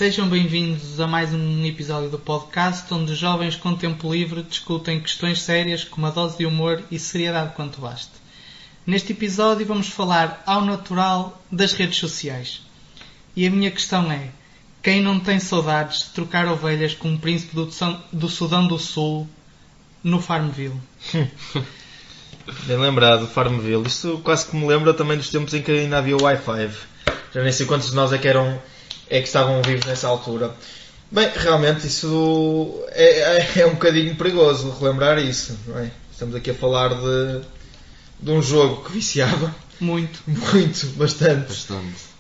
Sejam bem-vindos a mais um episódio do podcast onde jovens com tempo livre discutem questões sérias com uma dose de humor e seriedade quanto baste. Neste episódio vamos falar ao natural das redes sociais. E a minha questão é, quem não tem saudades de trocar ovelhas com um príncipe do Sudão do Sul no Farmville? Bem lembrado, Farmville. Isto quase que me lembra também dos tempos em que ainda havia o Wi-Fi. Já nem sei quantos de nós é que estavam vivos nessa altura. Bem, realmente isso é um bocadinho perigoso relembrar isso, não é? Estamos aqui a falar de um jogo que viciava. Muito, bastante.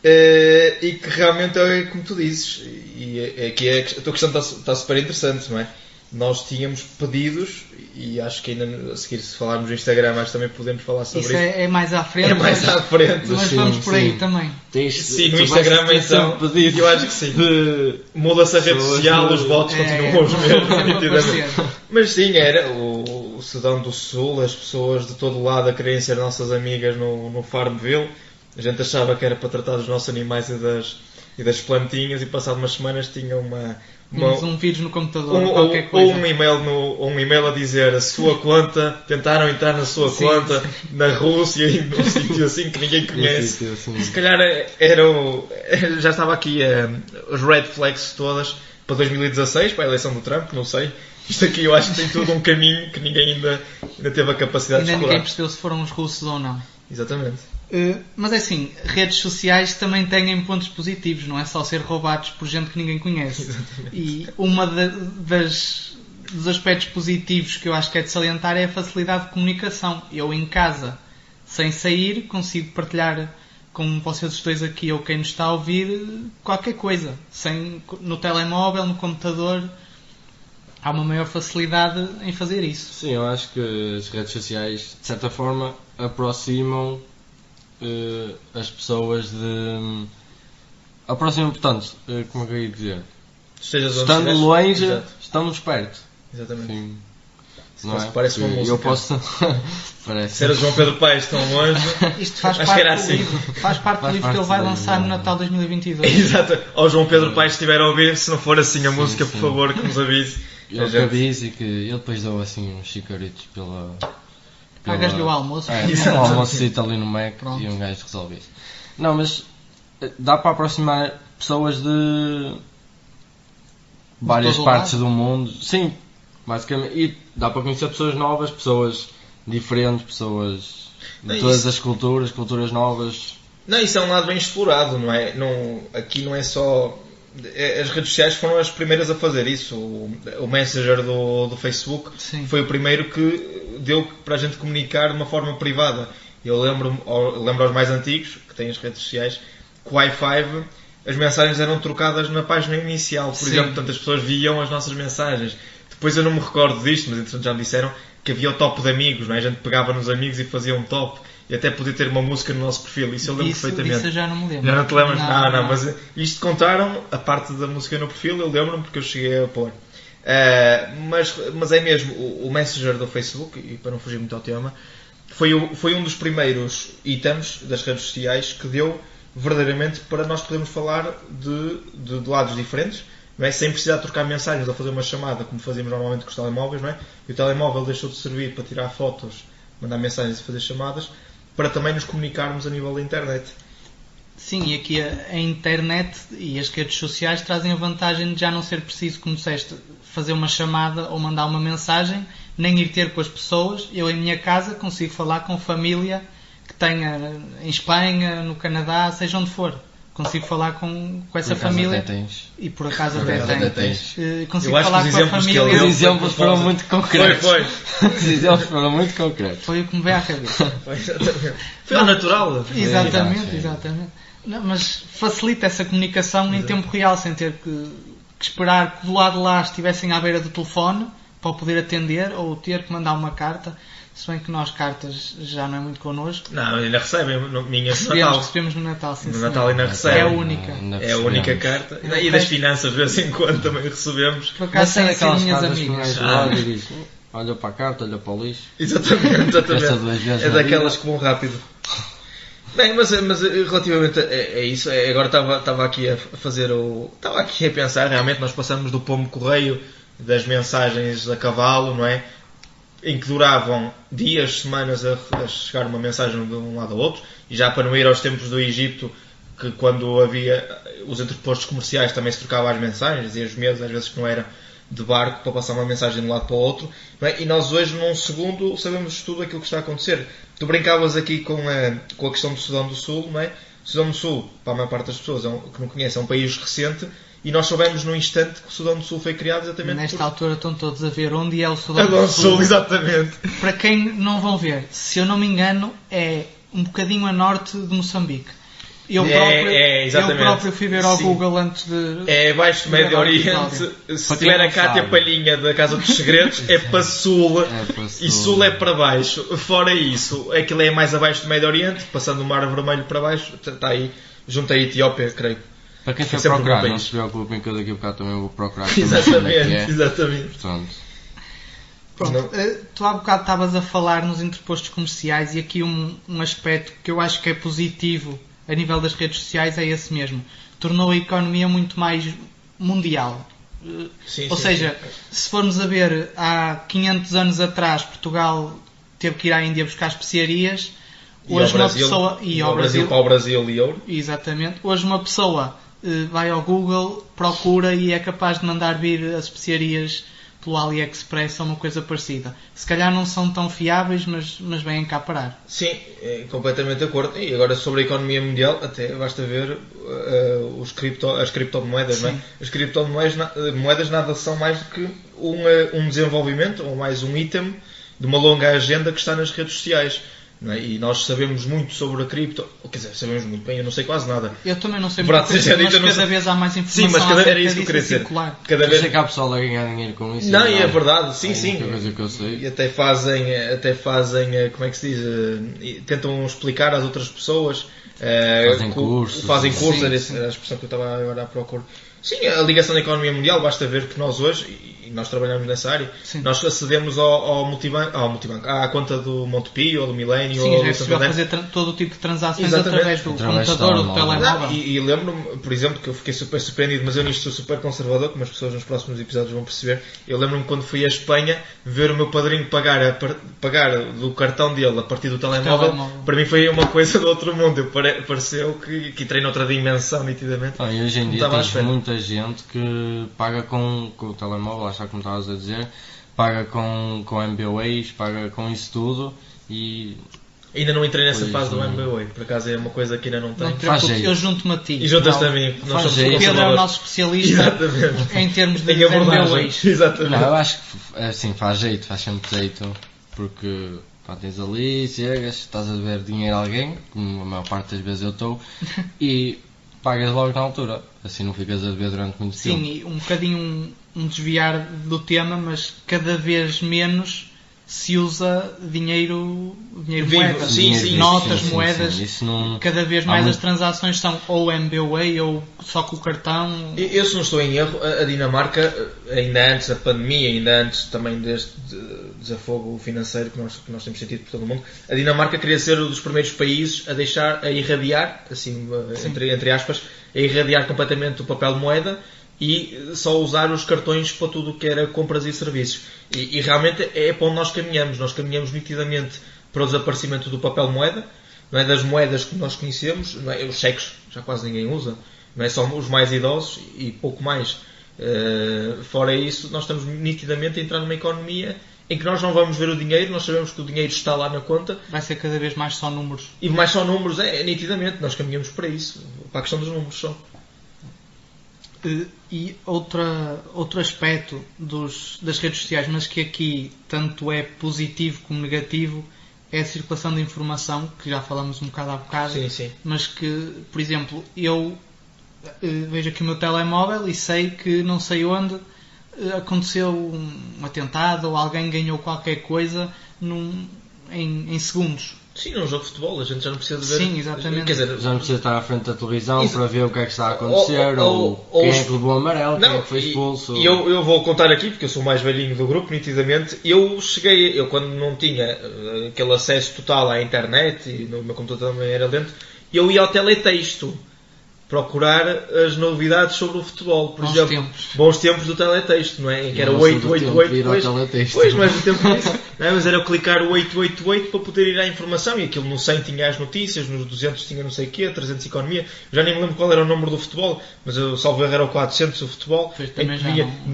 E que realmente é como tu dizes. E aqui a tua questão está super interessante, não é? Nós tínhamos pedidos, e acho que ainda a seguir, se falarmos no Instagram, acho que também podemos falar sobre isso. É mais à frente. Mas sim, vamos por aí também. Sim, no Instagram então, eu acho que sim. Muda-se a rede social, os votos continuam os mesmos. Mas sim, era o Sudão do Sul, as pessoas de todo lado a quererem ser nossas amigas no Farmville. A gente achava que era para tratar dos nossos animais e das plantinhas, e passado umas semanas tinha um vírus no computador, qualquer coisa. Ou um e-mail a dizer a sua conta, tentaram entrar na sua conta na Rússia e num sítio assim que ninguém conhece. E se calhar já estava aqui as red flags todas para 2016, para a eleição do Trump, não sei. Isto aqui eu acho que tem tudo um caminho que ninguém ainda teve a capacidade de explorar. Ninguém percebeu se foram os russos ou não. Exatamente. Mas é assim, redes sociais também têm pontos positivos, não é só ser roubados por gente que ninguém conhece. Exatamente. E dos aspectos positivos que eu acho que é de salientar é a facilidade de comunicação. Eu em casa, sem sair, consigo partilhar com vocês dois aqui ou quem nos está a ouvir qualquer coisa. No telemóvel, no computador, há uma maior facilidade em fazer isso. Sim, eu acho que as redes sociais, de certa forma, aproximam as pessoas de... Aproximam, portanto, como é que eu ia dizer? Estando longe, estamos perto. Exatamente. Sim. Não é? Parece uma música. Eu posso... Parece. Ser o João Pedro Paes tão longe. Isto faz parte do livro. Faz parte do livro que ele vai lançar no Natal 2022. Exato. Ao João Pedro Paes estiver a ouvir, se não for assim a música, por favor, que nos avise. Ele que avise e que ele depois deu assim uns chicaritos pela... Pagas-lhe o almoço. O almoço ali no Mac. Pronto. E um gajo resolve isso. Não, mas dá para aproximar pessoas de várias partes do mundo. Sim, basicamente. E dá para conhecer pessoas novas, pessoas diferentes, pessoas de todas as culturas novas. Não, isso é um lado bem explorado, não é? Aqui não é só... As redes sociais foram as primeiras a fazer isso. O Messenger do Facebook foi o primeiro que deu para a gente comunicar de uma forma privada. Eu lembro aos mais antigos, que têm as redes sociais, que o Wi-Fi, as mensagens eram trocadas na página inicial, por exemplo, portanto as pessoas viam as nossas mensagens. Depois eu não me recordo disto, mas entretanto já me disseram que havia o top de amigos, não é? A gente pegava nos amigos e fazia um top. E até podia ter uma música no nosso perfil, isso eu lembro perfeitamente. Isso eu já não me lembro. Já não te lembras? Não, mas isto contaram, a parte da música no perfil, eu lembro-me porque eu cheguei a pôr. Mas é mesmo, o Messenger do Facebook, e para não fugir muito ao tema, foi um dos primeiros itens das redes sociais que deu verdadeiramente para nós podermos falar de lados diferentes, não é? Sem precisar de trocar mensagens ou fazer uma chamada, como fazíamos normalmente com os telemóveis, não é? E o telemóvel deixou de servir para tirar fotos, mandar mensagens e fazer chamadas, para também nos comunicarmos a nível da internet. Sim, e aqui a internet e as redes sociais trazem a vantagem de já não ser preciso, como disseste, fazer uma chamada ou mandar uma mensagem, nem ir ter com as pessoas. Eu em minha casa consigo falar com família que tenha em Espanha, no Canadá, seja onde for. Consigo falar com essa família. E por acaso até tens. Consigo falar com a família. Os exemplos foram muito concretos. Foi. Os exemplos foram muito concretos. Foi o que me veio à cabeça. Foi ao natural. Exatamente. Não, mas facilita essa comunicação em tempo real, sem ter que esperar que do lado de lá estivessem à beira do telefone para o poder atender ou ter que mandar uma carta. Se bem que nós cartas já não é muito connosco. Não, ainda recebem minhas no Natal. Recebemos no Natal, sim. No Natal ainda recebem. É a única. É a única carta. E das finanças, de vez em quando, também recebemos. Por acaso sem ser minhas amigas. Olha para a carta, olha para o lixo. Exatamente. É daquelas que vão rápido. Bem, mas relativamente a isso, agora estava aqui a fazer estava aqui a pensar, realmente nós passamos do pombo-correio das mensagens a cavalo, não é? Em que duravam dias, semanas a chegar uma mensagem de um lado ao outro, e já para não ir aos tempos do Egito, que quando havia os entrepostos comerciais também se trocavam as mensagens, e os meses às vezes que não era de barco para passar uma mensagem de um lado para o outro, não é? E nós hoje num segundo sabemos tudo aquilo que está a acontecer. Tu brincavas aqui com a questão do Sudão do Sul, não é? O Sudão do Sul, para a maior parte das pessoas que não conhecem, é um país recente, e nós soubemos no instante que o Sudão do Sul foi criado exatamente nesta altura estão todos a ver onde é o Sudão do Sul. Exatamente. Para quem não vão ver, se eu não me engano, é um bocadinho a norte de Moçambique. Eu próprio fui ver ao Google antes de... É abaixo do Médio Oriente. Se tiver a Cátia Palhinha da Casa dos Segredos, é para sul. E sul é para baixo. Fora isso, aquilo é mais abaixo do Médio Oriente, passando o Mar Vermelho para baixo, está aí, junto à Etiópia, creio. Para quem for procurar, não se preocupem que eu daqui a bocado também vou procurar. Exatamente. Portanto. Pronto, tu há bocado estavas a falar nos interpostos comerciais e aqui um aspecto que eu acho que é positivo a nível das redes sociais é esse mesmo. Tornou a economia muito mais mundial. Ou seja, se formos a ver, há 500 anos atrás Portugal teve que ir à Índia buscar especiarias. Hoje uma pessoa... para o Brasil e ouro. Exatamente. Hoje uma pessoa vai ao Google, procura e é capaz de mandar vir as especiarias pelo AliExpress ou uma coisa parecida. Se calhar não são tão fiáveis, mas vêm cá parar. Sim, completamente de acordo. E agora sobre a economia mundial, até basta ver as criptomoedas, não é? As criptomoedas nada são mais do que um desenvolvimento, ou mais um item de uma longa agenda que está nas redes sociais. Não é? E nós sabemos muito sobre a cripto, quer dizer, sabemos muito bem, eu não sei quase nada. Eu também não sei muito, mas cada vez há mais informação. Sim, mas era isso que eu queria dizer. Cada vez que há pessoal a ganhar dinheiro com isso. Não, e é verdade, sim. Coisa que eu sei. E até fazem, como é que se diz, tentam explicar às outras pessoas. Fazem cursos, era a expressão que eu estava agora à procura. Sim, a ligação da economia mundial, basta ver que nós hoje, e nós trabalhamos nessa área, nós acedemos ao multibanco, à conta do Montepio, ou do Millennium, ou do Santander. Fazer todo o tipo de transações através do computador ou do telemóvel. E lembro-me, por exemplo, que eu fiquei super surpreendido, mas eu nisto sou super conservador, como as pessoas nos próximos episódios vão perceber. Eu lembro-me quando fui à Espanha, ver o meu padrinho pagar do cartão dele a partir do telemóvel. Para mim foi uma coisa do outro mundo. Pareceu que entrei noutra dimensão, nitidamente. E hoje em dia tens muita gente que paga com o telemóvel, acho que como estavas a dizer, paga com MBWays, paga com isso tudo e... Ainda não entrei nessa fase do MBWay, por acaso é uma coisa que ainda não tenho. Eu junto-me a ti. E juntas-te a mim. O Pedro é o nosso especialista em termos de MBWays. Exatamente. Não, eu acho que assim, faz sempre jeito, porque tens ali, chegas, estás a dever dinheiro a alguém, como a maior parte das vezes eu estou, e pagas logo na altura, assim não ficas a dever durante muito tempo. Sim, e um bocadinho um desviar do tema, mas cada vez menos se usa dinheiro moedas, notas, moedas. Cada vez mais as transações são ou MBWay ou só com o cartão. Eu, se não estou em erro, a Dinamarca, ainda antes da pandemia, ainda antes também deste desafogo financeiro que nós temos sentido por todo o mundo, a Dinamarca queria ser um dos primeiros países a irradiar, assim, entre aspas, a irradiar completamente o papel moeda e só usar os cartões para tudo o que era compras e serviços. E realmente é para onde nós caminhamos. Nós caminhamos nitidamente para o desaparecimento do papel moeda, não é? Das moedas que nós conhecemos, não é? Os cheques já quase ninguém usa, não é? Só os mais idosos e pouco mais. Fora isso, nós estamos nitidamente a entrar numa economia em que nós não vamos ver o dinheiro, nós sabemos que o dinheiro está lá na conta. Vai ser cada vez mais só números. E mais só números, nitidamente, nós caminhamos para isso, para a questão dos números só. E outro aspecto das redes sociais, mas que aqui tanto é positivo como negativo, é a circulação de informação, que já falamos um bocado há bocado, sim. Mas que, por exemplo, eu vejo aqui o meu telemóvel e sei que não sei onde aconteceu um atentado ou alguém ganhou qualquer coisa em segundos. Sim, num jogo de futebol, a gente já não precisa de ver. Sim, exatamente. Quer dizer, já não precisa estar à frente da televisão para ver o que é que está a acontecer, ou quem é que levou o amarelo, quem é que foi expulso. E eu vou contar aqui, porque eu sou o mais velhinho do grupo, nitidamente. Eu quando não tinha aquele acesso total à internet, e no meu computador também era lento, eu ia ao teletexto procurar as novidades sobre o futebol, por exemplo. Bons tempos do teletexto, não é? Em que era o 888, pois não és do tempo disso, não é? Mas era clicar o 888 para poder ir à informação, e aquilo no 100 tinha as notícias, nos 200 tinha não sei o quê, 300 economia, eu já nem me lembro qual era o número do futebol, mas eu salvo erro era o 400 o futebol,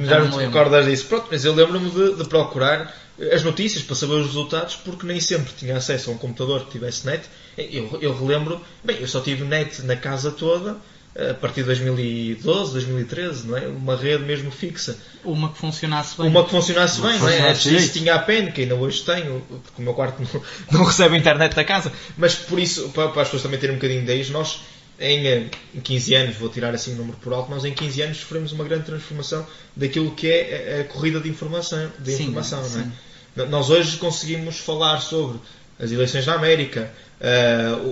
já não te recordas disso. Pronto, mas eu lembro-me de procurar as notícias para saber os resultados, porque nem sempre tinha acesso a um computador que tivesse net. Eu relembro, eu só tive net na casa toda a partir de 2012, 2013, não é? Uma rede mesmo fixa. Uma que funcionasse bem. Não é? Antes disso tinha a PEN, que ainda hoje tenho, porque o meu quarto não recebe internet da casa. Mas por isso, para as pessoas também terem um bocadinho de ideia, nós em 15 anos, vou tirar assim o número por alto, nós em 15 anos sofremos uma grande transformação daquilo que é a corrida de informação, não é? Nós hoje conseguimos falar sobre as eleições na América,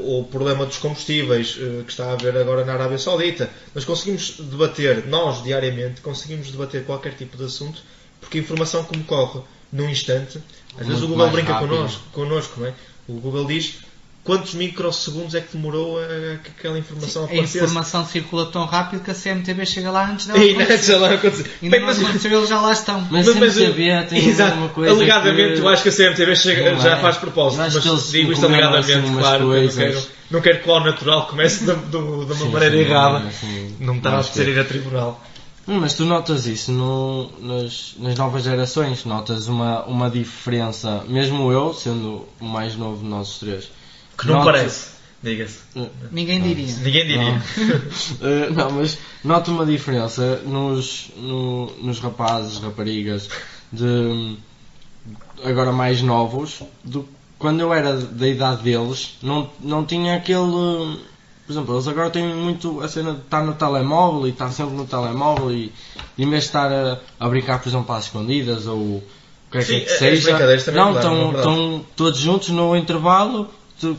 o problema dos combustíveis que está a haver agora na Arábia Saudita. Nós conseguimos debater, nós diariamente, conseguimos debater qualquer tipo de assunto, porque a informação como corre num instante, às vezes o Google brinca connosco, não é? O Google diz quantos microsegundos é que demorou que aquela informação aparecesse. A informação circula tão rápido que a CMTV chega lá antes dela acontecer. Ainda não aconteceu, eles já lá estão. Mas a CMTV tem uma coisa alegadamente, eu acho que a CMTV já faz propósito, mas digo isto alegadamente, claro, não quero que o natural comece de uma maneira errada, não está a ser ir a tribunal. Mas tu notas isso nas novas gerações, notas uma diferença, mesmo eu, sendo o mais novo de nós três, que não parece, diga-se. Ninguém diria. Não, mas noto uma diferença nos rapazes, raparigas, agora mais novos, quando eu era da idade deles, não tinha aquele... Por exemplo, eles agora têm muito a cena de estar no telemóvel e estar sempre no telemóvel e em vez de estar a brincar, por exemplo, às escondidas ou o que é que seja, estão todos juntos no intervalo,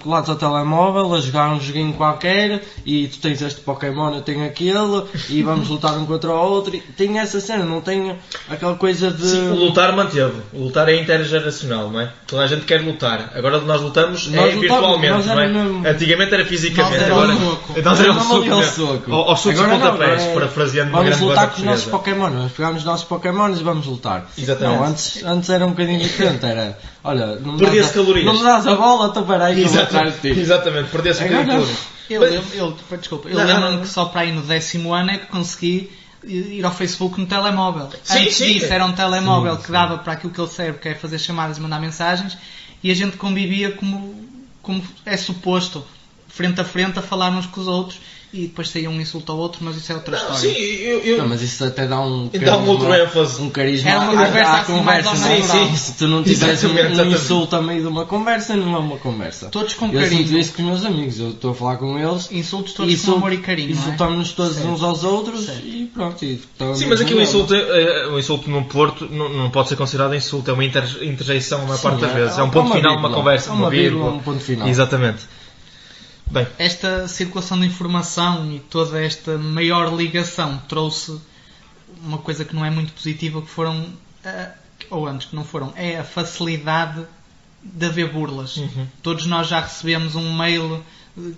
colados ao telemóvel, a jogar um joguinho qualquer, e tu tens este Pokémon, eu tenho aquele, e vamos lutar um contra o outro. E tem essa cena, não tem aquela coisa de... Sim, o lutar manteve. O lutar é intergeracional, não é? Toda a gente quer lutar. Agora nós lutamos virtualmente, não é? Mesmo... Antigamente era fisicamente, agora... Nós éramos o soco. Ou socos e pontapés, parafraseando uma grande vamos lutar com os nossos Pokémon, nós pegamos os nossos Pokémon e vamos lutar. Exatamente. Não, antes era um bocadinho diferente, era... Olha, não me dás a bola, estou para aí. Exatamente, perdeu-se um bocadinho tudo. Eu lembro-me que só para aí no 10º ano é que consegui ir ao Facebook no telemóvel. Antes disso era um telemóvel que dava para aquilo que ele serve, que é fazer chamadas e mandar mensagens, e a gente convivia como é suposto, frente a frente, a falar uns com os outros, e depois saía um insulto ao outro, mas isso é outra história. Sim, Não, mas isso até dá um outro ênfase. Um carisma à conversa. Sim. Se tu não tiveres um insulto a meio de uma conversa, não é uma conversa. Todos com carinho. Eu sinto isso com os meus amigos, eu estou a falar com eles. Insultos todos com amor e carinho. Insultamos-nos todos uns aos outros e pronto. Sim, mas aqui o insulto no Porto não pode ser considerado insulto, é uma interjeição na maior parte das vezes. É um ponto final de uma conversa, uma vírgula. Um ponto final. Exatamente. Bem. Esta circulação de informação e toda esta maior ligação trouxe uma coisa que não é muito positiva, que foram, ou antes que não foram, é a facilidade de haver burlas. Uhum. Todos nós já recebemos um mail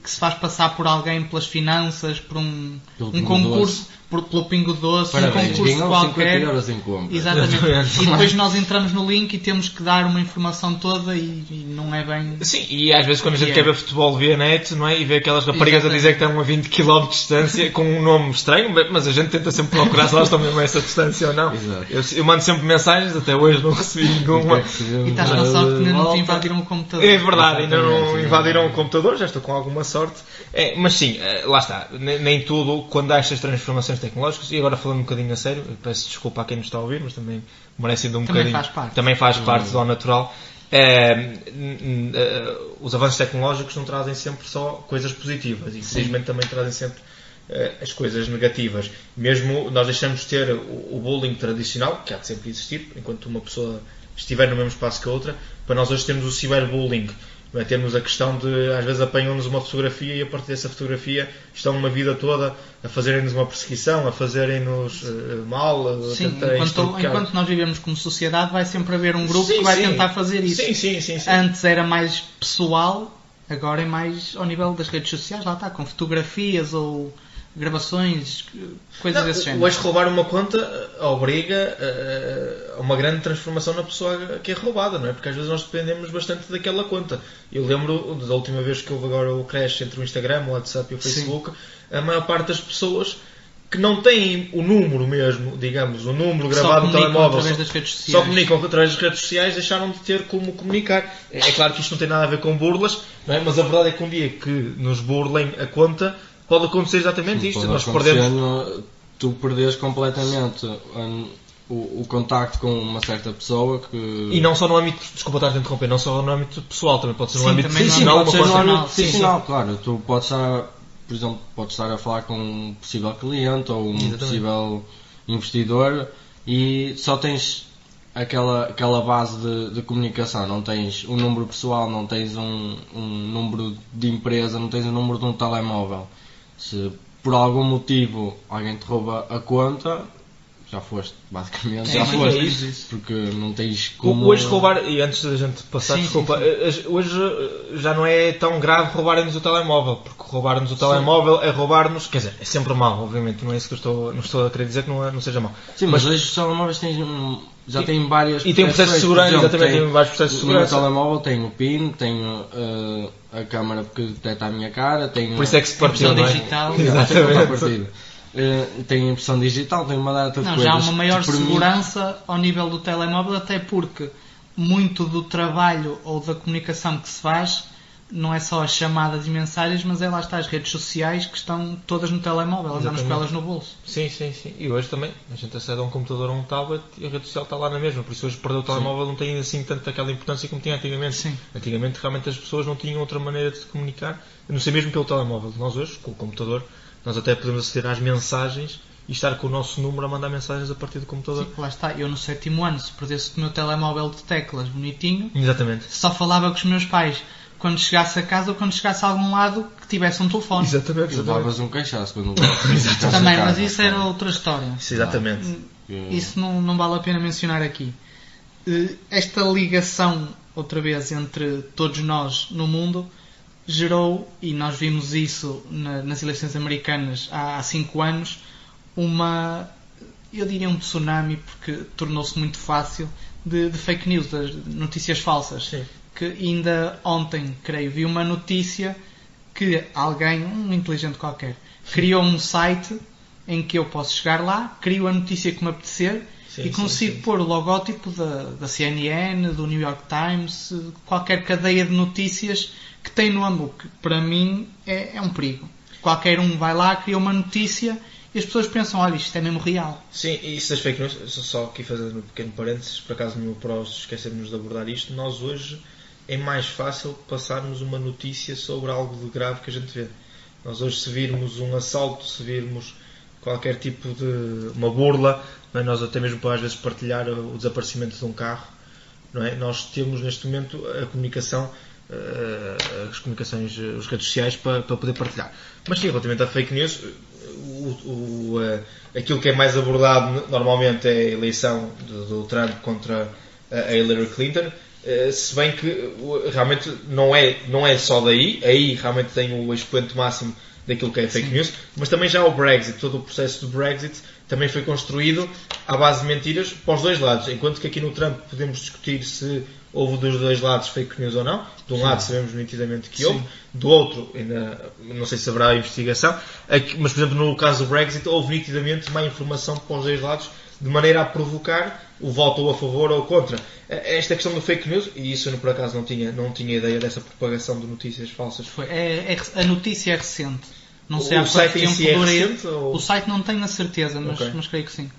que se faz passar por alguém pelas finanças, por um concurso, pelo Pingo Doce, um concurso qualquer. 50 euros em compra. Exatamente. E depois nós entramos no link e temos que dar uma informação toda e não é bem... Sim, e às vezes quando a gente quer ver futebol via net, não é? E vê aquelas raparigas a dizer que estão a 20 km de distância com um nome estranho, mas a gente tenta sempre procurar se elas estão mesmo a essa distância ou não. Eu mando sempre mensagens, até hoje não recebi nenhuma. E estás com sorte que ainda não te invadiram o computador. É verdade, ainda não invadiram o computador, já estou com alguma sorte. Mas sim, lá está, nem tudo, quando há estas transformações tecnológicas, e agora falando um bocadinho a sério, eu peço desculpa a quem nos está a ouvir, mas também merece um bocadinho. Também faz parte do natural. Os avanços tecnológicos não trazem sempre só coisas positivas, e infelizmente também trazem sempre as coisas negativas. Mesmo nós deixamos de ter o bullying tradicional, que há de sempre existir, enquanto uma pessoa estiver no mesmo espaço que a outra, para nós hoje temos o ciberbullying. É? Temos a questão de, às vezes, apanham-nos uma fotografia e a partir dessa fotografia estão uma vida toda a fazerem-nos uma perseguição, a fazerem-nos mal. Sim, enquanto nós vivemos como sociedade, vai sempre haver um grupo que vai tentar fazer isso. Sim. Antes era mais pessoal, Agora é mais ao nível das redes sociais, lá está, com fotografias ou gravações, coisas desse género. Hoje roubar uma conta obriga a uma grande transformação na pessoa que é roubada, não é? Porque às vezes nós dependemos bastante daquela conta. Eu lembro da última vez que houve agora o crash entre o Instagram, o WhatsApp e o Facebook, a maior parte das pessoas que não têm o número mesmo, digamos, o número gravado no telemóvel, só comunicam através das redes sociais, deixaram de ter como comunicar. É claro que isto não tem nada a ver com burlas, não é? Mas a verdade é que um dia que nos burlem a conta, pode acontecer exatamente isto. Nós perdemos... Tu perdes completamente o contacto com uma certa pessoa que... E não só no âmbito, desculpa estar a interromper, não só no âmbito pessoal, também pode ser no âmbito profissional. Pode ser no âmbito profissional, claro. Tu podes estar, por exemplo, podes estar a falar com um possível cliente ou um possível investidor e só tens aquela base de comunicação, não tens um número pessoal, não tens um número de empresa, não tens o número de um telemóvel. Se por algum motivo alguém te rouba a conta, já foste, basicamente, porque não tens como... Hoje roubar, e antes da gente passar, desculpa, hoje já não é tão grave roubarem-nos o telemóvel, porque roubar-nos o telemóvel é roubar-nos, quer dizer, é sempre mau, obviamente, não é isso que eu estou a querer dizer que não seja mau. Sim, mas hoje os telemóveis já têm várias... E tem processos de segurança, exatamente, tem vários processos de segurança. No meu telemóvel tenho o PIN, tenho a câmara que detecta a minha cara, tenho... Por isso é que se partiu, não é? Digital. Exatamente. Tem impressão digital, tem uma data de coisas. Já há uma maior segurança ao nível do telemóvel, até porque muito do trabalho ou da comunicação que se faz não é só as chamadas e mensagens, mas é lá está as redes sociais que estão todas no telemóvel, andamos com elas no bolso. Sim. E hoje também, a gente acede a um computador ou a um tablet e a rede social está lá na mesma, por isso hoje perder o telemóvel não tem assim tanto aquela importância como tinha antigamente. Sim. Antigamente realmente as pessoas não tinham outra maneira de se comunicar, não sei mesmo pelo telemóvel. Nós hoje, com o computador, nós até podemos aceder às mensagens e estar com o nosso número a mandar mensagens a partir do computador. Sim, lá está. Eu no 7º ano, se perdesse o meu telemóvel de teclas bonitinho, exatamente, só falava com os meus pais quando chegasse a casa ou quando chegasse a algum lado que tivesse um telefone. Exatamente. Levavas um caixaço quando também, mas isso era outra história. Isso, exatamente. Isso não vale a pena mencionar aqui. Esta ligação, outra vez, entre todos nós no mundo gerou, e nós vimos isso nas eleições americanas há 5 anos, eu diria um tsunami, porque tornou-se muito fácil, de fake news, de notícias falsas. Sim. Que ainda ontem, creio, vi uma notícia que alguém, um inteligente qualquer, criou um site em que eu posso chegar lá, crio a notícia que me apetecer e consigo pôr o logótipo da CNN, do New York Times, qualquer cadeia de notícias que tem no âmbito, que para mim é um perigo. Qualquer um vai lá, cria uma notícia e as pessoas pensam, olha, isto é mesmo real. Sim, e isso das fake news, só aqui fazendo um pequeno parênteses, por acaso no meu prós esquecemos de abordar isto, nós hoje é mais fácil passarmos uma notícia sobre algo de grave que a gente vê. Nós hoje, se virmos um assalto, se virmos qualquer tipo de uma burla, não é? Nós até mesmo para às vezes partilhar o desaparecimento de um carro, não é? Nós temos neste momento a comunicação, as comunicações, as redes sociais para poder partilhar. Mas sim, relativamente à fake news, aquilo que é mais abordado normalmente é a eleição do Trump contra a Hillary Clinton. Se bem que realmente não é só daí, aí realmente tem o expoente máximo daquilo que é fake news, mas também já o Brexit, todo o processo do Brexit também foi construído à base de mentiras para os dois lados, enquanto que aqui no Trump podemos discutir se houve dos dois lados fake news ou não. De um lado sabemos nitidamente que houve, do outro ainda não sei se haverá investigação, mas por exemplo no caso do Brexit houve nitidamente má informação para os dois lados, de maneira a provocar o voto ou a favor ou contra. Esta questão do fake news, e isso eu por acaso não tinha ideia dessa propagação de notícias falsas. A notícia é recente. Não sei o site em si é recente? O site não tenho a certeza, mas creio que sim.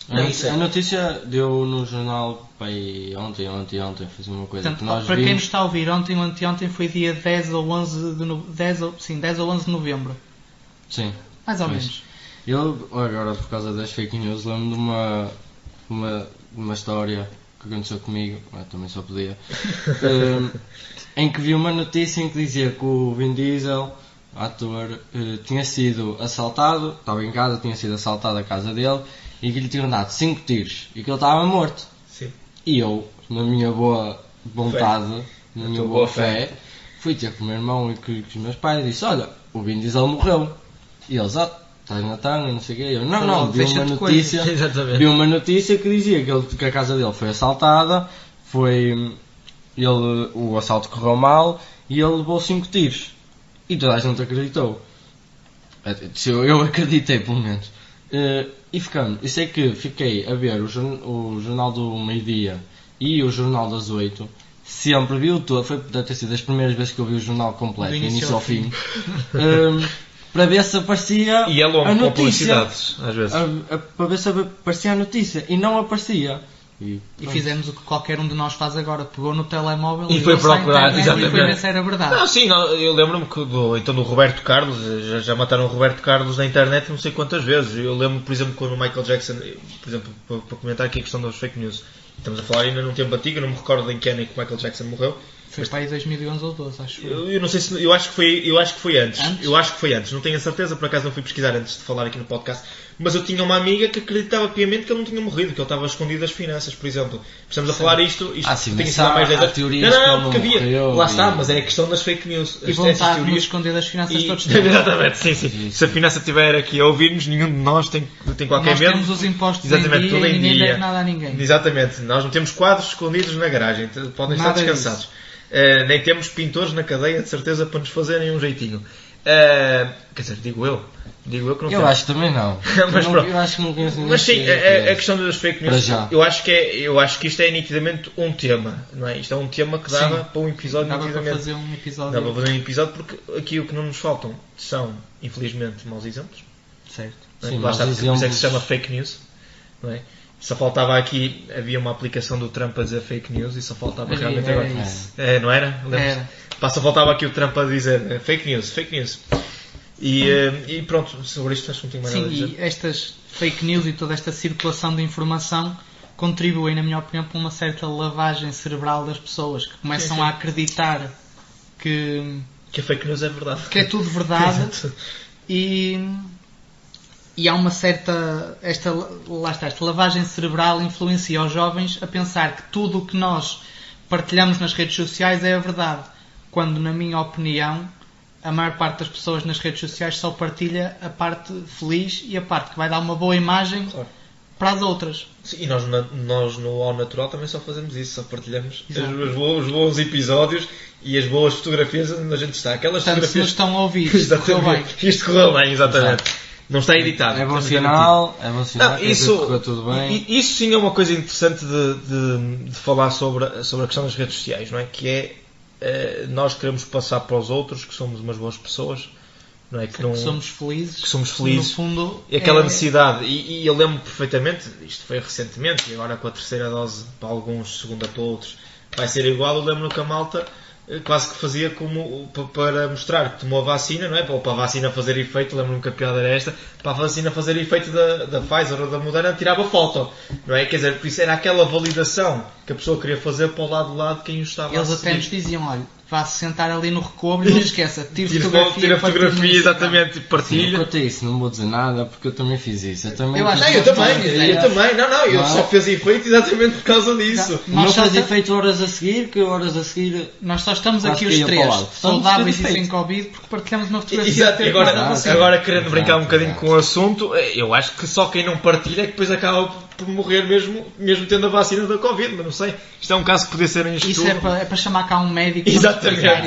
A notícia deu no jornal ontem, fiz uma coisa. Portanto, que nós para vimos... quem nos está a ouvir, ontem ou anteontem foi dia 10 ou 11 de novembro. Sim. Mais ou menos. Eu, agora por causa das fake news, lembro de uma história que aconteceu comigo, também só podia, em que vi uma notícia em que dizia que o Vin Diesel, ator, tinha sido assaltado, estava em casa, tinha sido assaltado a casa dele e que lhe tinham dado 5 tiros e que ele estava morto. Sim. E eu, na minha boa vontade, na minha boa fé, fui ter com o meu irmão e com os meus pais e disse, olha, o Vin Diesel morreu. E eles, estás na tanga, não sei o quê. Eu, não, vi uma notícia que dizia que a casa dele foi assaltada, o assalto correu mal e ele levou 5 tiros. E toda a gente acreditou. Eu acreditei, pelo menos. E ficando. Eu sei que fiquei a ver o Jornal do Meio-Dia e o Jornal das 8. Sempre vi o todo. Deve ter sido das primeiras vezes que eu vi o jornal completo, do início ao fim. Para ver se aparecia e é longo, a notícia. Com publicidades, às vezes. Para ver se aparecia a notícia. E não aparecia. E fizemos o que qualquer um de nós faz agora. Pegou no telemóvel e foi procurar, exatamente. E foi ver se era verdade. Não, sim, eu lembro-me que do Roberto Carlos, já mataram o Roberto Carlos na internet não sei quantas vezes. Eu lembro, por exemplo, quando o Michael Jackson, por exemplo, para comentar aqui a questão das fake news, estamos a falar ainda num tempo antigo, eu não me recordo em que ano é que o Michael Jackson morreu. Foi para aí 2011 ou 12, acho que eu não sei se. Eu acho que foi antes. Eu acho que foi antes. Não tenho a certeza, por acaso não fui pesquisar antes de falar aqui no podcast. Mas eu tinha uma amiga que acreditava piamente que ele não tinha morrido, que ele estava escondido das finanças, por exemplo. Estamos a falar isto tem que ser mais 10 anos. Não, porque havia. Lá está, mas é a questão das fake news. E vontade de nos esconder das finanças todos têm. Exatamente, sim. Se a finança estiver aqui a ouvir-nos, nenhum de nós tem qualquer medo. Nós temos os impostos em dia tudo e em ninguém dia. deve nada a ninguém. Exatamente. Nós não temos quadros escondidos na garagem. Podem estar descansados. Nem temos pintores na cadeia, de certeza, para nos fazerem um jeitinho. Quer dizer, digo eu que não eu temos. acho também não. Eu acho que não conheço ninguém. Mas sim, a questão das fake news, eu acho que isto é nitidamente um tema, não é? Isto é um tema que dava para um episódio. Dava para fazer um episódio. Dava para fazer um episódio, porque aqui o que não nos faltam são, infelizmente, maus exemplos. Certo. Sim, lá está, por isso é que se chama fake news, não é? Só faltava aqui, havia uma aplicação do Trump a dizer fake news e só faltava realmente agora. Não era? Era. Só faltava aqui o Trump a dizer fake news. E pronto, sobre isto acho que não tenho mais nada a dizer. Sim, e estas fake news e toda esta circulação de informação contribuem, na minha opinião, para uma certa lavagem cerebral das pessoas que começam a acreditar que a fake news é verdade. Que é tudo verdade. E há uma certa... Esta lavagem cerebral influencia os jovens a pensar que tudo o que nós partilhamos nas redes sociais é a verdade. Quando, na minha opinião, a maior parte das pessoas nas redes sociais só partilha a parte feliz e a parte que vai dar uma boa imagem para as outras. Sim, e nós no Ao Natural também só fazemos isso, só partilhamos os bons episódios e as boas fotografias onde a gente está. Aquelas fotografias... se nos estão a ouvir, isto correu bem, exatamente. Não está editado. É bom sinal, isso, correu tudo bem. Isso sim é uma coisa interessante de falar sobre a questão das redes sociais, não é? Que é nós queremos passar para os outros que somos umas boas pessoas, não é? Que somos felizes. Que somos felizes. No fundo, e aquela necessidade. E eu lembro perfeitamente, isto foi recentemente, e agora com a terceira dose para alguns, segunda para outros, vai ser igual. Eu lembro que a malta quase que fazia como para mostrar que tomou a vacina, não é? Ou para a vacina fazer efeito, lembro-me que a piada era esta, para a vacina fazer efeito da Pfizer ou da Moderna, tirava foto, não é? Quer dizer, por isso era aquela validação que a pessoa queria fazer para o lado de quem o estava a seguir. Eles até nos diziam, olha, vá-se sentar ali no recobre e não se esqueça, tira fotografia, exatamente, partilha. Quanto a isso, não vou dizer nada porque eu também fiz isso. Eu também. Eu só fiz efeito exatamente por causa disso. Não faz efeito horas a seguir. Nós só estamos aqui os três saudáveis e sem Covid porque partilhamos uma fotografia. Exato, e agora querendo brincar um bocadinho com o assunto, eu acho que só quem não partilha é que depois acaba por morrer mesmo tendo a vacina da Covid, mas não sei. Isto é um caso que podia ser em estudo. Isso é para chamar cá um médico. Exatamente.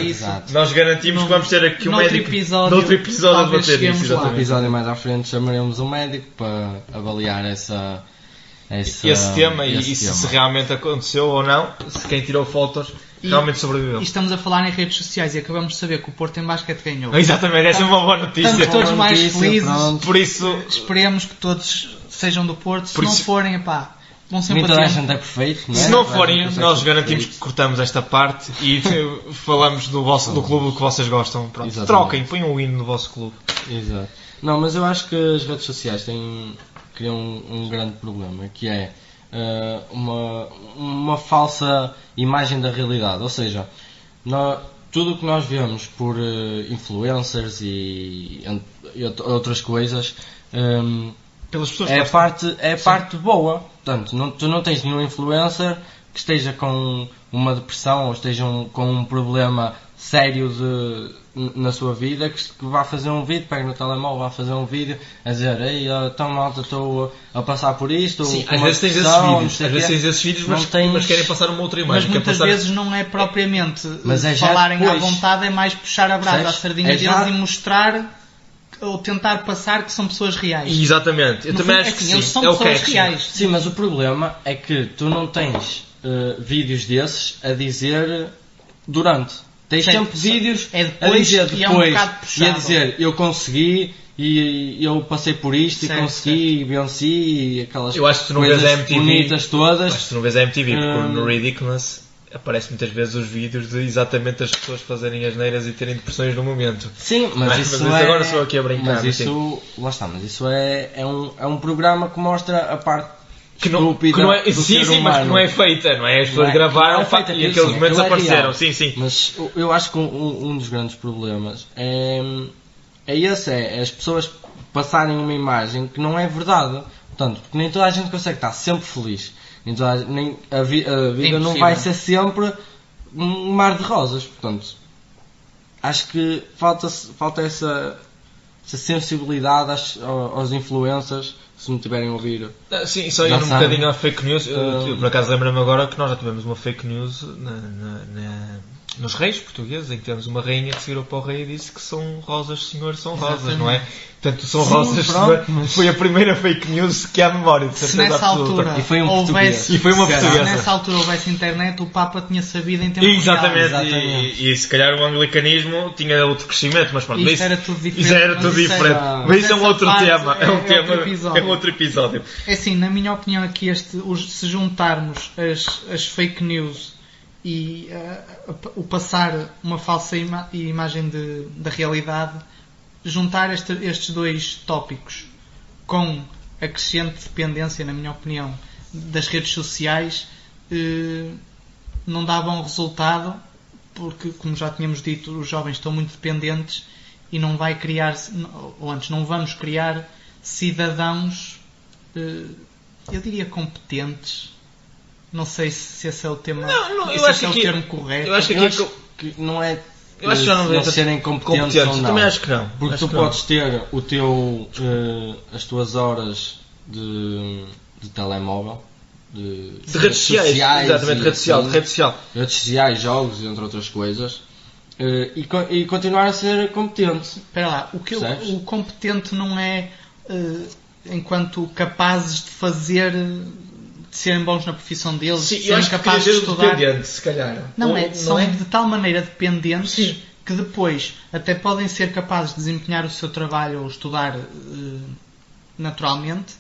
Isso. Nós garantimos que vamos ter aqui um médico noutro episódio a debater isso. No episódio mais à frente chamaremos um médico para avaliar esse tema e se realmente aconteceu ou não, se quem tirou fotos realmente sobreviveu. E estamos a falar em redes sociais e acabamos de saber que o Porto em basquete ganhou. Exatamente, essa é uma boa notícia. Estamos todos mais felizes. Por isso, esperemos que todos sejam do Porto. Se não forem, vão sempre toda a gente é perfeito, não é? Se não forem, nós garantimos que cortamos esta parte e falamos do clube que vocês gostam. Pronto. Troquem, ponham o hino no vosso clube. Exato. Não, mas eu acho que as redes sociais criam um grande problema, que é uma falsa imagem da realidade. Ou seja, tudo o que nós vemos por influencers e outras coisas pelas pessoas é a parte boa. Portanto, tu não tens nenhum influencer que esteja com uma depressão ou esteja com um problema sério na sua vida, que vá fazer um vídeo, pega no telemóvel, vá fazer um vídeo a dizer: ei, então malta, estou a passar por isto. Sim, às vezes tens esses vídeos, mas querem passar uma outra imagem. Mas muitas vezes não é propriamente falarem à vontade, é mais puxar a brasa à sardinha deles e mostrar ou tentar passar que são pessoas reais. Exatamente, eu também acho que sim. Eles são pessoas reais. Sim, mas o problema é que tu não tens vídeos desses a dizer durante. Tens sempre vídeos a dizer depois e a dizer: eu consegui e eu passei por isto, certo, e consegui e venci, e aquelas coisas bonitas todas. Acho que tu não vês a MTV, porque no Ridiculous aparece muitas vezes os vídeos de exatamente as pessoas fazerem asneiras e terem depressões no momento. Sim, mas isso é... agora sou aqui a brincar. Mas isso, lá está, mas isso é um programa que mostra a parte estúpida que não é, do sim, ser humano. Mas que não é feita, não é? As pessoas gravaram e aqueles momentos apareceram. Sim. Mas eu acho que um dos grandes problemas é as pessoas passarem uma imagem que não é verdade. Portanto, porque nem toda a gente consegue estar sempre feliz. A vida não vai ser sempre um mar de rosas. Portanto, acho que falta essa sensibilidade aos influencers, se me tiverem a ouvir. Sim, só ir um bocadinho à fake news. Eu, por acaso, lembro-me agora que nós já tivemos uma fake news nos reis portugueses, em que temos uma rainha que se virou para o rei e disse que são rosas, senhor, são rosas, não é? Portanto, são rosas, senhor. Foi a primeira fake news que há memória, de certeza nessa absoluta. Altura e foi uma portuguesa. Se nessa altura houvesse internet, o Papa tinha sabido em tempo real. Exatamente. E se calhar o anglicanismo tinha outro crescimento, mas pronto. Isso era tudo diferente. Isso era tudo diferente. Mas isso é um outro tema. É um outro episódio. É assim, na minha opinião aqui, se juntarmos as fake news e o passar uma falsa imagem da realidade, juntar estes dois tópicos com a crescente dependência, na minha opinião, das redes sociais, não dá bom resultado, porque, como já tínhamos dito, os jovens estão muito dependentes e não vai criar, ou antes, não vamos criar cidadãos, eu diria competentes. Não sei se esse é o tema. Eu acho que é o termo correto. Eu acho que não é. Eu acho que já não serem competentes ou não. Também acho que não. Porque tu podes ter as tuas horas de telemóvel, de redes sociais, exatamente, rede social. Redes sociais, jogos, entre outras coisas, e continuar a ser competente. Espera lá, o competente não é enquanto capazes de fazer. De serem bons na profissão deles, sim, serem capazes de estudar. Dependente, se calhar. São de tal maneira dependentes, sim, que depois até podem ser capazes de desempenhar o seu trabalho ou estudar naturalmente,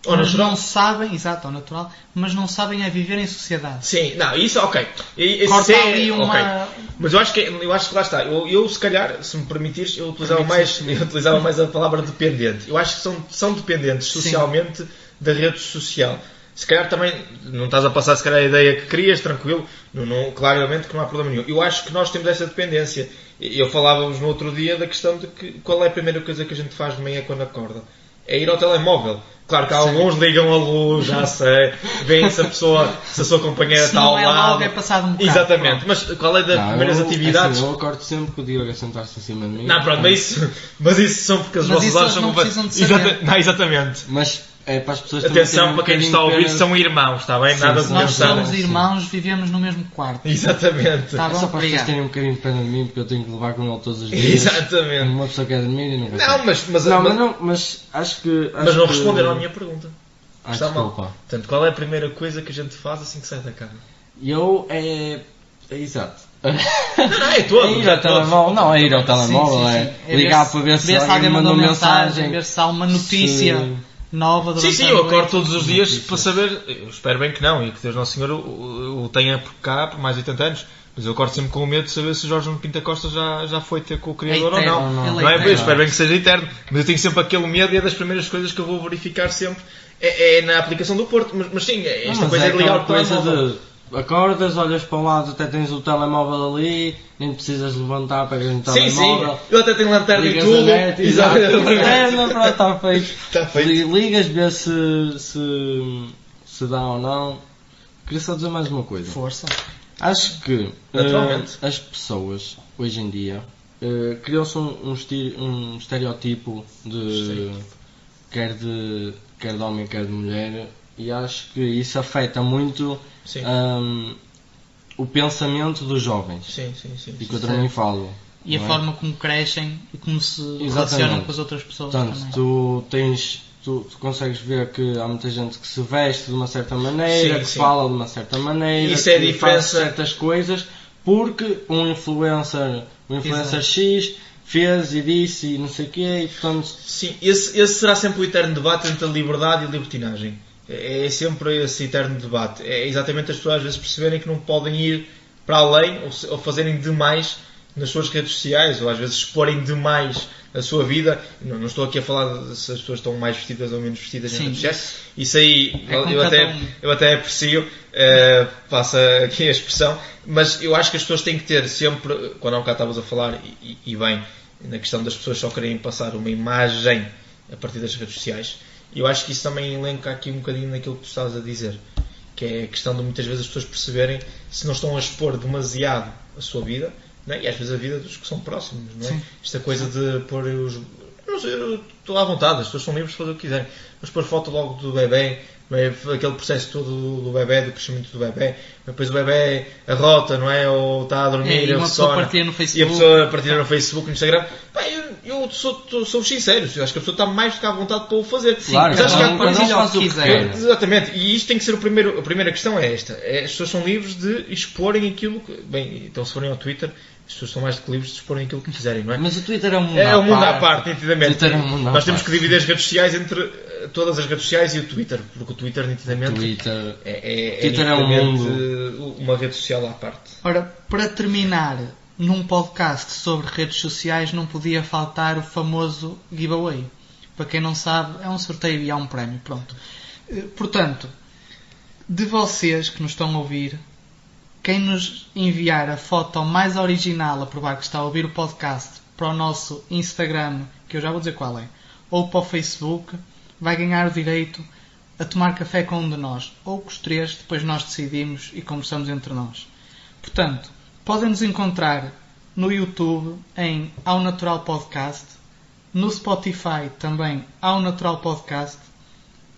ou mas natural. Não sabem, exato, ou natural, mas não sabem a viver em sociedade. Sim, não, isso ok. Corta ali uma... Okay. Mas eu acho que lá está. Eu se calhar, se me permitires, eu utilizava mais a palavra dependente. Eu acho que são dependentes socialmente, sim, da rede social. Se calhar também não estás a passar se calhar a ideia que querias, tranquilo, claramente que não há problema nenhum. Eu acho que nós temos essa dependência. Eu falávamos no outro dia da questão de que qual é a primeira coisa que a gente faz de manhã quando acorda? É ir ao telemóvel. Claro que alguns ligam a luz, já sei, veem se a sua companheira está ao lado. Se não é logo, é passado um bocado. Exatamente, mas qual é das primeiras atividades? Eu acordo sempre que o Diogo é sentar-se em cima de mim. Não, pronto, mas isso são porque os vossos olhos são... Não precisam de saber. Não, exatamente. Mas... para as pessoas atenção, para quem está a ouvir, são irmãos, está bem? Sim, nada de nós somos irmãos, vivemos no mesmo quarto. Exatamente. Está bom, só para as pessoas terem um bocadinho de pena de mim, porque eu tenho que levar com ele todos os dias. Exatamente. Uma pessoa quer dormir e não vai. Mas acho que... Mas não responderam à minha pergunta. Está mal. Portanto, qual é a primeira coisa que a gente faz assim que sai da cama? Exato. Não, é todo. É ir ao telemóvel. Não, é ir ao telemóvel. É ligar para ver se alguém mandou mensagem. Ver se há uma notícia nova durante Sim, eu acordo todos os dias para saber. Eu espero bem que não, e que Deus Nosso Senhor o tenha por cá por mais de 80 anos. Mas eu acordo sempre com o medo de saber se o Jorge Nuno Pinto da Costa já foi ter com o Criador ou não. Não é? Eu espero bem que seja eterno. Mas eu tenho sempre aquele medo e é das primeiras coisas que eu vou verificar sempre. É na aplicação do Porto. Mas sim, esta coisa é de ligar o telemóvel. Acordas, olhas para um lado, até tens o telemóvel ali, nem precisas levantar, pegas no telemóvel. Sim, eu até tenho lanterna e tudo. Exato, lanterna, pronto, está feito. Está feito. Ligas, vês se dá ou não. Queria só dizer mais uma coisa. Força. Acho que as pessoas hoje em dia, criou-se um estereotipo quer de homem, quer de mulher, e acho que isso afeta muito o pensamento dos jovens. Sim. E que eu também falo. E a forma como crescem e como se relacionam com as outras pessoas. Portanto, também. tu consegues ver que há muita gente que se veste de uma certa maneira, fala de uma certa maneira, isso é que faz certas coisas, porque um influencer X fez e disse e não sei o quê, e portanto... Sim, esse será sempre o eterno debate entre a liberdade e a libertinagem. É sempre esse eterno debate. É exatamente as pessoas às vezes perceberem que não podem ir para além ou fazerem demais nas suas redes sociais, ou às vezes exporem demais a sua vida. Não estou aqui a falar se as pessoas estão mais vestidas ou menos vestidas nas redes sociais. Isso aí eu até aprecio, passa aqui a expressão, mas eu acho que as pessoas têm que ter sempre, quando há um bocado estavas a falar, e bem, na questão das pessoas só querem passar uma imagem a partir das redes sociais, eu acho que isso também elenca aqui um bocadinho naquilo que tu estavas a dizer, que é a questão de muitas vezes as pessoas perceberem se não estão a expor demasiado a sua vida, não é? E às vezes a vida dos que são próximos, não é? Esta coisa de pôr os... Não sei, eu estou à vontade, as pessoas são livres de fazer o que quiserem, mas pôr foto logo do bebê, não é? Aquele processo todo do bebê, do crescimento do bebê, depois o bebê arrota, não é? Ou está a dormir, e uma pessoa partilha no Facebook. E a pessoa partilha no Facebook, no Instagram. Bem, eu sou sincero, eu acho que a pessoa está mais do que à vontade para o fazer. Claro, mas acho que partilha o que quiser. Exatamente, e isto tem que ser a primeira questão é esta. As pessoas são livres de exporem aquilo que... Bem, então se forem ao Twitter, as pessoas são mais do que livres de exporem aquilo que quiserem, não é? Mas o Twitter é um mundo é um mundo à parte, nitidamente. Nós temos que dividir as redes sociais entre todas as redes sociais e o Twitter, porque o Twitter nitidamente é um mundo, uma rede social à parte. Ora, para terminar, num podcast sobre redes sociais não podia faltar o famoso giveaway. Para quem não sabe, é um sorteio e há um prémio, pronto. Portanto, de vocês que nos estão a ouvir, quem nos enviar a foto mais original a provar que está a ouvir o podcast para o nosso Instagram, que eu já vou dizer qual é, ou para o Facebook, vai ganhar o direito a tomar café com um de nós, ou com os três, depois nós decidimos e conversamos entre nós. Portanto, podem nos encontrar no YouTube em Ao Natural Podcast, no Spotify também Ao Natural Podcast,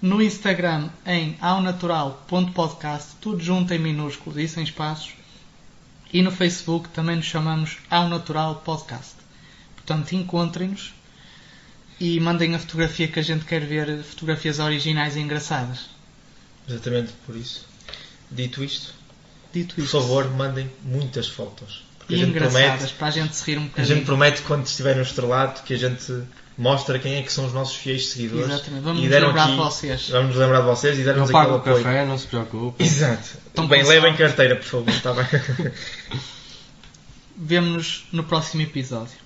no Instagram em aonatural.podcast, tudo junto em minúsculos e sem espaços, e no Facebook também nos chamamos Ao Natural Podcast. Portanto, encontrem-nos e mandem a fotografia que a gente quer ver, fotografias originais e engraçadas. Exatamente, por isso. Dito isto, por favor, mandem muitas fotos. E engraçadas, para a gente se rir um bocadinho. A gente promete que quando estiver no estrelato que a gente mostra quem é que são os nossos fiéis seguidores. Exatamente, vamos nos lembrar de vocês. Vamos nos lembrar de vocês e dar-nos aquele apoio. Eu pago o café, não se preocupe. Exato. Então, bem, levem carteira, por favor. Está bem. Vemo-nos no próximo episódio.